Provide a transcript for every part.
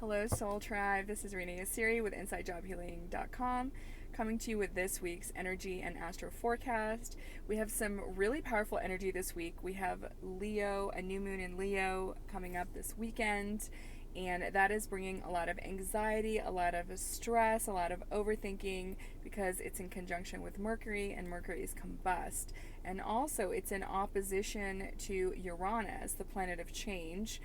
Hello, Soul Tribe. This is Renee Asiri with InsideJobHealing.com, coming to you with this week's energy and astro forecast. We have some really powerful energy this week. We have Leo, a new moon in Leo coming up this weekend, and that is bringing a lot of anxiety, a lot of stress, a lot of overthinking because it's in conjunction with Mercury, and Mercury is combust. And also, it's in opposition to Uranus, the planet of change.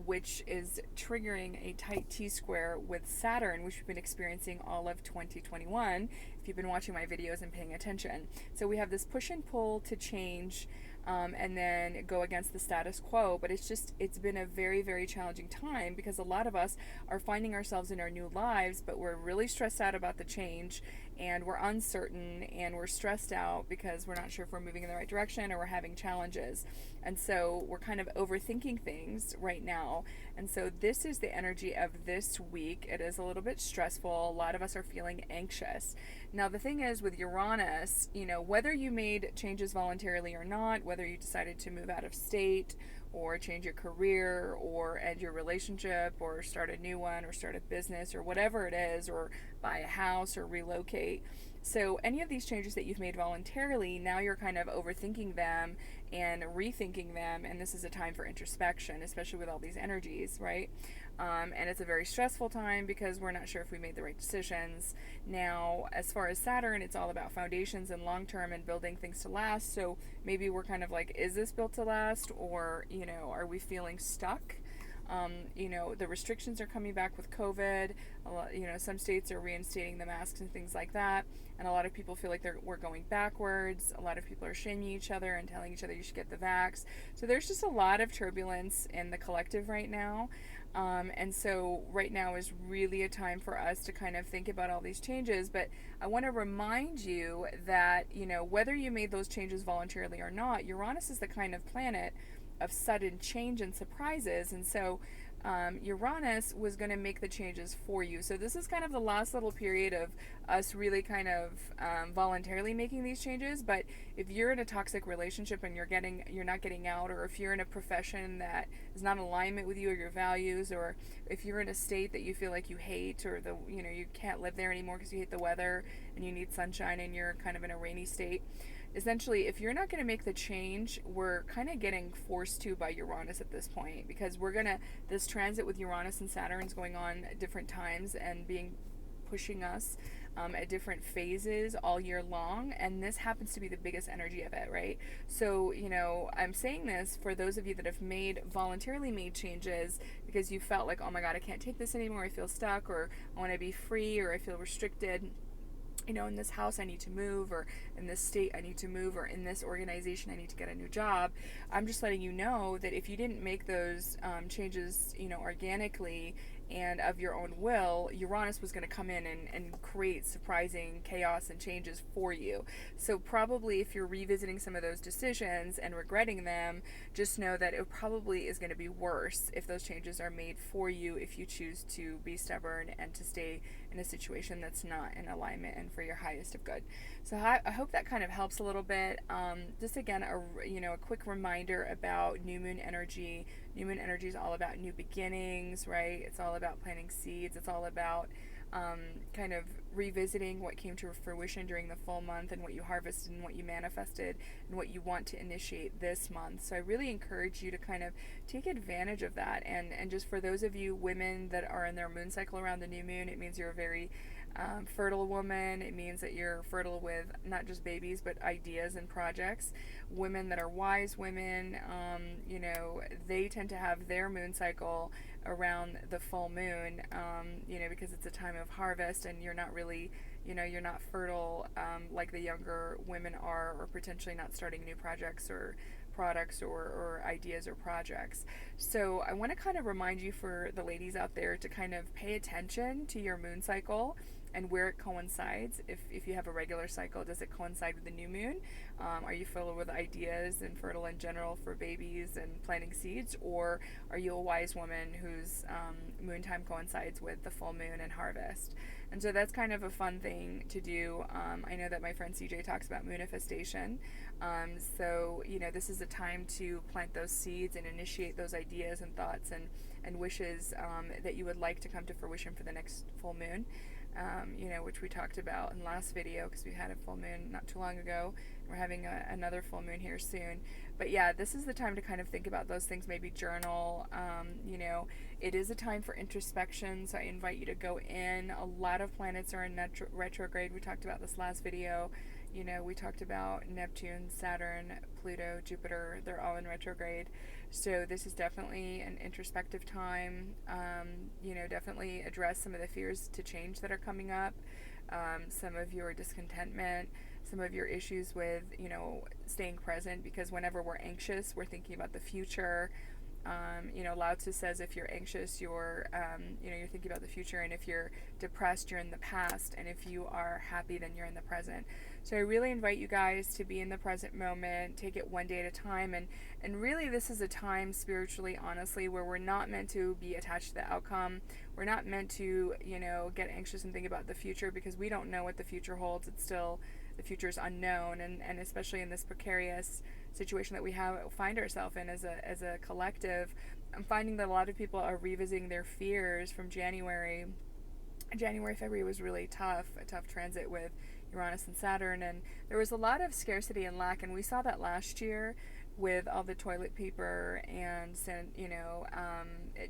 Which is triggering a tight T-square with Saturn, which we've been experiencing all of 2021, if you've been watching my videos and paying attention. So we have this push and pull to change, and then go against the status quo, but it's been a very, very challenging time because a lot of us are finding ourselves in our new lives, but we're really stressed out about the change, and we're uncertain, and we're stressed out because we're not sure if we're moving in the right direction or we're having challenges. And so we're kind of overthinking things right now. And so this is the energy of this week. It is a little bit stressful. A lot of us are feeling anxious. Now, the thing is with Uranus, whether you made changes voluntarily or not, whether you decided to move out of state or change your career or end your relationship or start a new one or start a business or whatever it is, or buy a house or relocate. So any of these changes that you've made voluntarily, now you're kind of overthinking them and rethinking them, and this is a time for introspection, especially with all these energies, right? And it's a very stressful time because we're not sure if we made the right decisions. Now, as far as Saturn, it's all about foundations and long term and building things to last. So maybe we're kind of like, is this built to last, or are we feeling stuck? The restrictions are coming back with COVID. Some states are reinstating the masks and things like that. And a lot of people feel like we're going backwards. A lot of people are shaming each other and telling each other you should get the vax. So there's just a lot of turbulence in the collective right now. And so right now is really a time for us to kind of think about all these changes. But I want to remind you that, whether you made those changes voluntarily or not, Uranus is the kind of planet of sudden change and surprises. And so Uranus was going to make the changes for you. So this is kind of the last little period of us really kind of voluntarily making these changes. But if you're in a toxic relationship and you're not getting out, or if you're in a profession that is not in alignment with you or your values, or if you're in a state that you feel like you hate, or you can't live there anymore because you hate the weather and you need sunshine and you're kind of in a rainy state, essentially, if you're not going to make the change, we're kind of getting forced to by Uranus at this point, because this transit with Uranus and Saturn is going on at different times and pushing us at different phases all year long, and this happens to be the biggest energy of it, right? So, I'm saying this for those of you that have voluntarily made changes because you felt like, oh my God, I can't take this anymore, I feel stuck, or I want to be free, or I feel restricted. In this house I need to move, or in this state I need to move, or in this organization I need to get a new job. I'm just letting you know that if you didn't make those changes, organically and of your own will, Uranus was going to come in and create surprising chaos and changes for you. So probably if you're revisiting some of those decisions and regretting them, just know that it probably is going to be worse if those changes are made for you, if you choose to be stubborn and to stay in a situation that's not in alignment and for your highest of good. So I hope that kind of helps a little bit. Just again, a quick reminder about new moon energy. New moon energy is all about new beginnings, right? It's all about planting seeds. It's all about kind of revisiting what came to fruition during the full month, and what you harvested and what you manifested and what you want to initiate this month. So I really encourage you to kind of take advantage of that. And just for those of you women that are in their moon cycle around the new moon, it means you're a very fertile woman. It means that you're fertile with not just babies, but ideas and projects. Women that are wise women, they tend to have their moon cycle around the full moon, because it's a time of harvest, and you're not really, you're not fertile like the younger women are, or potentially not starting new projects or products or ideas or projects. So I want to kind of remind you, for the ladies out there, to kind of pay attention to your moon cycle and where it coincides. If you have a regular cycle, does it coincide with the new moon? Are you filled with ideas and fertile in general for babies and planting seeds? Or are you a wise woman whose moon time coincides with the full moon and harvest? And so that's kind of a fun thing to do. I know that my friend CJ talks about moonifestation. So, this is a time to plant those seeds and initiate those ideas and thoughts, and and wishes that you would like to come to fruition for the next full moon. Which we talked about in the last video, because we had a full moon not too long ago. We're having another full moon here soon. But yeah, this is the time to kind of think about those things, maybe journal. It is a time for introspection, so I invite you to go in. A lot of planets are in retrograde. We talked about this last video. We talked about Neptune, Saturn, Pluto, Jupiter. They're all in retrograde. So this is definitely an introspective time. Definitely address some of the fears to change that are coming up. Some of your discontentment, some of your issues with, staying present, because whenever we're anxious, we're thinking about the future. Lao Tzu says if you're anxious, you're thinking about the future, and if you're depressed, you're in the past, and if you are happy, then you're in the present. So I really invite you guys to be in the present moment, take it one day at a time, and really this is a time spiritually, honestly, where we're not meant to be attached to the outcome. We're not meant to, get anxious and think about the future, because we don't know what the future holds. It's still, the future is unknown, and especially in this precarious situation that we find ourselves in as a collective. I'm finding that a lot of people are revisiting their fears from January. February was really tough, a tough transit with Uranus and Saturn, and there was a lot of scarcity and lack, and we saw that last year with all the toilet paper and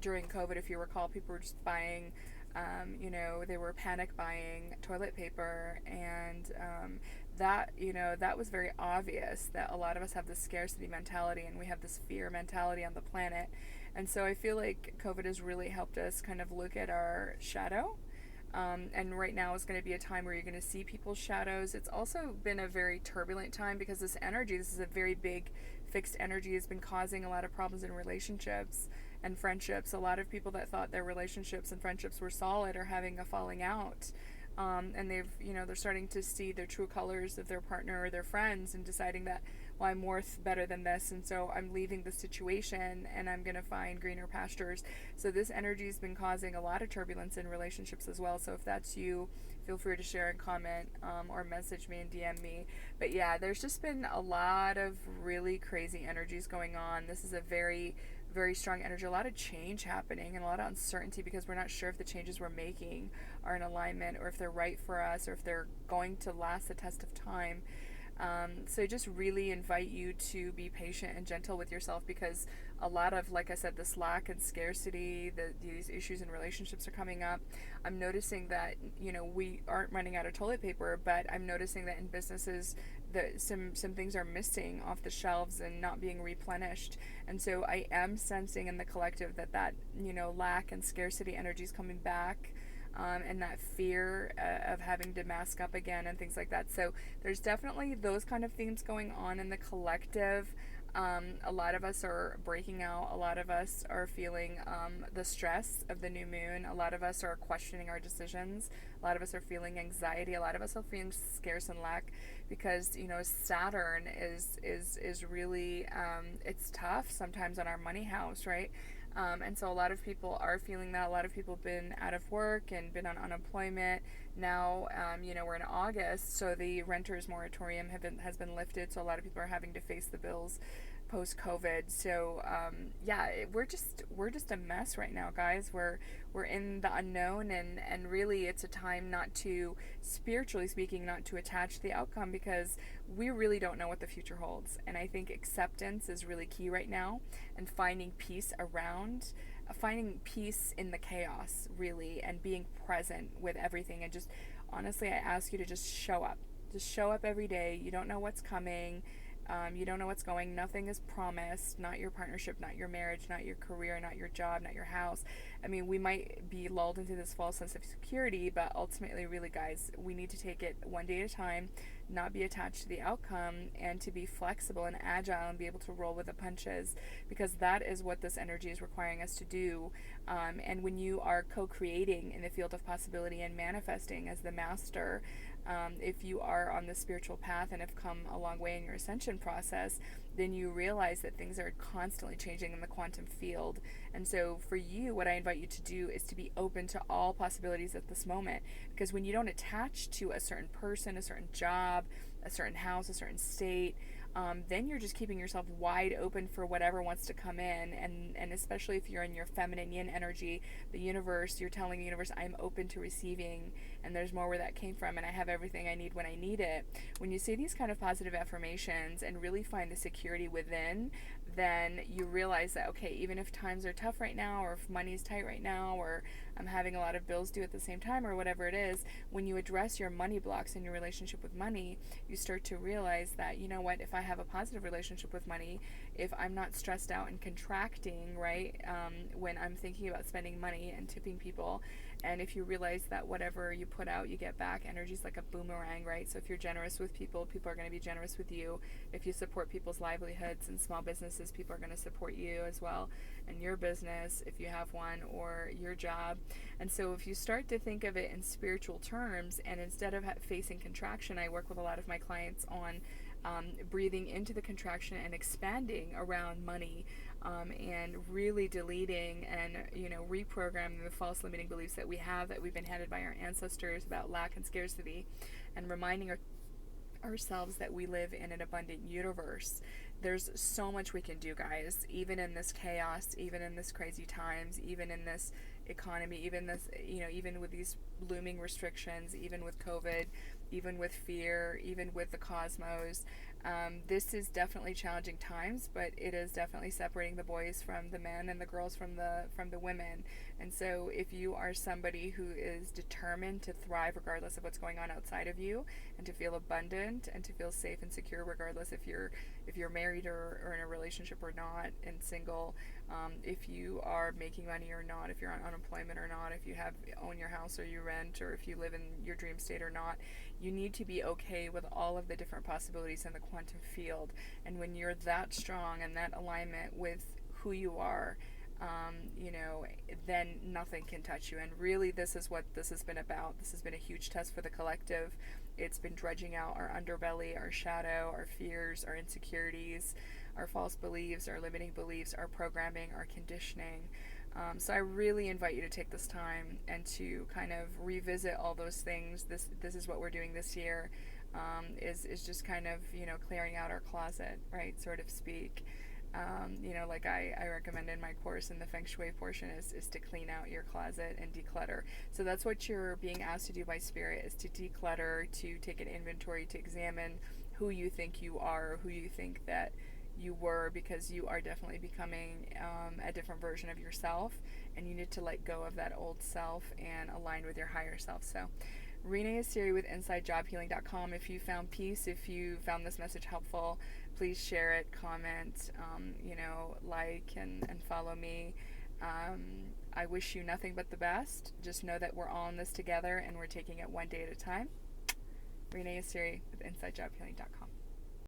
during COVID, if you recall, people were just buying, they were panic buying toilet paper, and that was very obvious that a lot of us have this scarcity mentality, and we have this fear mentality on the planet. And so I feel like COVID has really helped us kind of look at our shadow. And right now is going to be a time where you're going to see people's shadows. It's also been a very turbulent time, because this is a very big fixed energy, has been causing a lot of problems in relationships and friendships. A lot of people that thought their relationships and friendships were solid are having a falling out. And they're starting to see their true colors of their partner or their friends, and deciding that, well, I'm worth better than this, and so I'm leaving the situation and I'm going to find greener pastures. So this energy has been causing a lot of turbulence in relationships as well. So if that's you, feel free to share and comment, or message me and DM me. But yeah, there's just been a lot of really crazy energies going on. This is a very, very strong energy, a lot of change happening, and a lot of uncertainty, because we're not sure if the changes we're making are in alignment, or if they're right for us, or if they're going to last the test of time. So I just really invite you to be patient and gentle with yourself, because a lot of, like I said, this lack and scarcity, these issues in relationships are coming up. I'm noticing that, we aren't running out of toilet paper, but I'm noticing that in businesses, some things are missing off the shelves and not being replenished. And so I am sensing in the collective that lack and scarcity energy is coming back. And that fear of having to mask up again and things like that. So there's definitely those kind of things going on in the collective. A lot of us are breaking out. A lot of us are feeling the stress of the new moon. A lot of us are questioning our decisions. A lot of us are feeling anxiety. A lot of us are feeling scarce and lack, because Saturn is really it's tough sometimes on our money house, right? And so a lot of people are feeling that. A lot of people have been out of work and been on unemployment. Now, we're in August, so the renters moratorium has been lifted. So a lot of people are having to face the bills post-COVID. So we're just a mess right now, guys. We're in the unknown, and really it's a time not to, spiritually speaking, not to attach to the outcome, because we really don't know what the future holds. And I think acceptance is really key right now, and finding peace in the chaos, really, and being present with everything. And just honestly, I ask you to just show up. Just show up every day. You don't know what's coming. You don't know what's going. Nothing is promised. Not your partnership, not your marriage, not your career, not your job, not your house. I mean, we might be lulled into this false sense of security, but ultimately, really, guys, we need to take it one day at a time, not be attached to the outcome, and to be flexible and agile and be able to roll with the punches, because that is what this energy is requiring us to do. And when you are co-creating in the field of possibility and manifesting as the master, if you are on the spiritual path and have come a long way in your ascension process, then you realize that things are constantly changing in the quantum field. And so for you, what I invite you to do is to be open to all possibilities at this moment, because when you don't attach to a certain person, a certain job, a certain house, a certain state, then you're just keeping yourself wide open for whatever wants to come in. And especially if you're in your feminine yin energy, the universe, you're telling the universe, I'm open to receiving, and there's more where that came from, and I have everything I need when I need it. When you say these kind of positive affirmations and really find the security within, then you realize that, okay, even if times are tough right now, or if money's tight right now, or I'm having a lot of bills due at the same time, or whatever it is, when you address your money blocks in your relationship with money, you start to realize that, you know what, if I have a positive relationship with money, if I'm not stressed out and contracting, right, when I'm thinking about spending money and tipping people, and if you realize that whatever you put out, you get back. Energy is like a boomerang, right? So if you're generous with people, people are going to be generous with you. If you support people's livelihoods and small businesses, people are going to support you as well, and your business, if you have one, or your job. And so if you start to think of it in spiritual terms, and instead of facing contraction, I work with a lot of my clients on breathing into the contraction and expanding around money, and really deleting and reprogramming the false limiting beliefs that we have, that we've been handed by our ancestors about lack and scarcity, and reminding ourselves that we live in an abundant universe. There's so much we can do, guys, even in this chaos, even in this crazy times, even in this economy, even this, even with these looming restrictions, even with COVID, even with fear, even with the cosmos. This is definitely challenging times, but it is definitely separating the boys from the men and the girls from the women. And so if you are somebody who is determined to thrive regardless of what's going on outside of you, and to feel abundant and to feel safe and secure regardless if you're married or in a relationship or not, and single, if you are making money or not, if you're on unemployment or not, if you own your house or you rent, or if you live in your dream state or not, you need to be okay with all of the different possibilities in the quantum field. And when you're that strong and that alignment with who you are, then nothing can touch you. And really, this is what this has been about. This has been a huge test for the collective. It's been dredging out our underbelly, our shadow, our fears, our insecurities, our false beliefs, our limiting beliefs, our programming, our conditioning. So I really invite you to take this time and to kind of revisit all those things. This is what we're doing this year, is just kind of, clearing out our closet, right, sort of speak. Like I recommend in my course in the Feng Shui portion is to clean out your closet and declutter. So that's what you're being asked to do by Spirit, is to declutter, to take an inventory, to examine who you think you are, or who you think that you were, because you are definitely becoming a different version of yourself, and you need to let go of that old self and align with your higher self. So Renee Asiri with InsideJobHealing.com. If you found peace, if you found this message helpful, please share it, comment, like and follow me. I wish you nothing but the best. Just know that we're all in this together, and we're taking it one day at a time. Renee Asiri with InsideJobHealing.com.